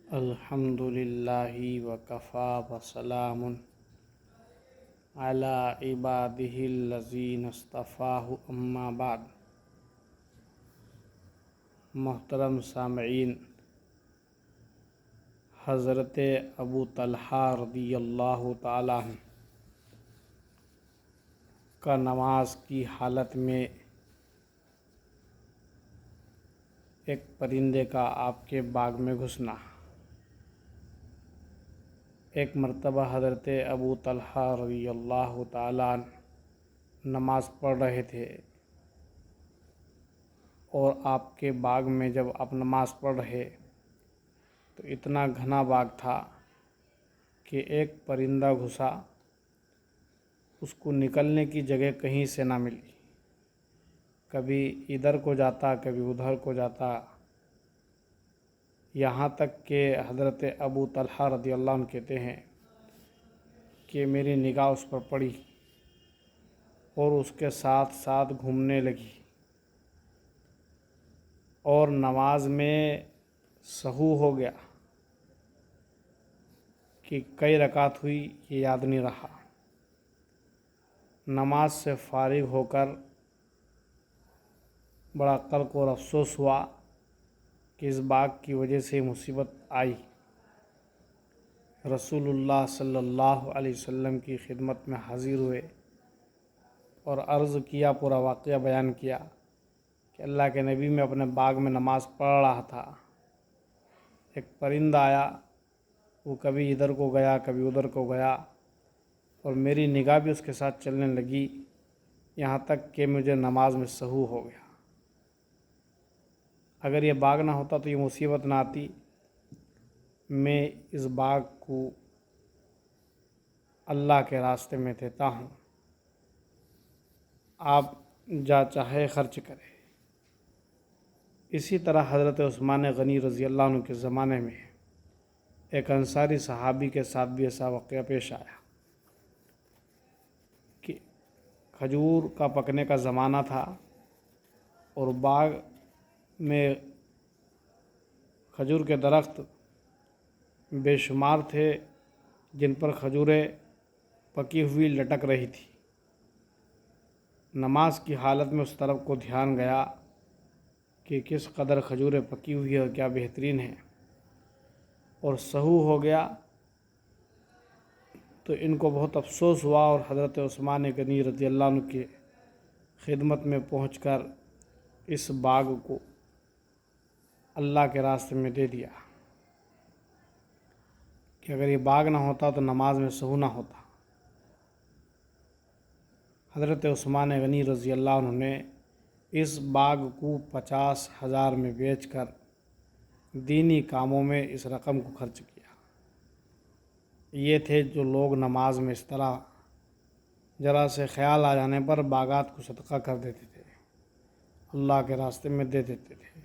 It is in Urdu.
الحمد للہ وکفی وسلام علی عبادہ الذین اصطفاہ اما بعد۔ محترم سامعین، حضرت ابو طلحہ رضی اللہ تعالیٰ عنہ کا نماز کی حالت میں ایک پرندے کا آپ کے باغ میں گھسنا۔ ایک مرتبہ حضرت ابو طلحہ رضی اللہ تعالیٰ عنہ نماز پڑھ رہے تھے، اور آپ کے باغ میں جب آپ نماز پڑھ رہے تو اتنا گھنا باغ تھا کہ ایک پرندہ گھسا، اس کو نکلنے کی جگہ کہیں سے نہ ملی، کبھی ادھر کو جاتا کبھی ادھر کو جاتا، یہاں تک کہ حضرت ابو طلحہ رضی اللہ عنہ کہتے ہیں کہ میری نگاہ اس پر پڑی اور اس کے ساتھ ساتھ گھومنے لگی، اور نماز میں سہو ہو گیا کہ کئی رکعت ہوئی یہ یاد نہیں رہا۔ نماز سے فارغ ہو کر بڑا قلق اور افسوس ہوا کہ اس باغ کی وجہ سے مصیبت آئی۔ رسول اللہ صلی اللہ علیہ وسلم کی خدمت میں حاضر ہوئے اور عرض کیا، پورا واقعہ بیان کیا کہ اللہ کے نبی، میں اپنے باغ میں نماز پڑھ رہا تھا، ایک پرندہ آیا، وہ کبھی ادھر کو گیا کبھی ادھر کو گیا، اور میری نگاہ بھی اس کے ساتھ چلنے لگی، یہاں تک کہ مجھے نماز میں سہو ہو گیا۔ اگر یہ باغ نہ ہوتا تو یہ مصیبت نہ آتی۔ میں اس باغ کو اللہ کے راستے میں دیتا ہوں، آپ جا چاہے خرچ کریں۔ اسی طرح حضرت عثمان غنی رضی اللہ عنہ کے زمانے میں ایک انصاری صحابی کے ساتھ بھی ایسا واقعہ پیش آیا کہ کھجور کا پکنے کا زمانہ تھا، اور باغ میں کھجور کے درخت بے شمار تھے جن پر کھجوریں پکی ہوئی لٹک رہی تھی۔ نماز کی حالت میں اس طرف کو دھیان گیا کہ کس قدر کھجوریں پکی ہوئی ہے اور کیا بہترین ہے، اور سہو ہو گیا تو ان کو بہت افسوس ہوا، اور حضرت عثمان غنی رضی اللہ عنہ کی خدمت میں پہنچ کر اس باغ کو اللہ کے راستے میں دے دیا کہ اگر یہ باغ نہ ہوتا تو نماز میں سہو نہ ہوتا۔ حضرت عثمان غنی رضی اللہ عنہ نے اس باغ کو 50,000 میں بیچ کر دینی کاموں میں اس رقم کو خرچ کیا۔ یہ تھے جو لوگ نماز میں اس طرح ذرا سے خیال آ جانے پر باغات کو صدقہ کر دیتے تھے، اللہ کے راستے میں دے دیتے تھے۔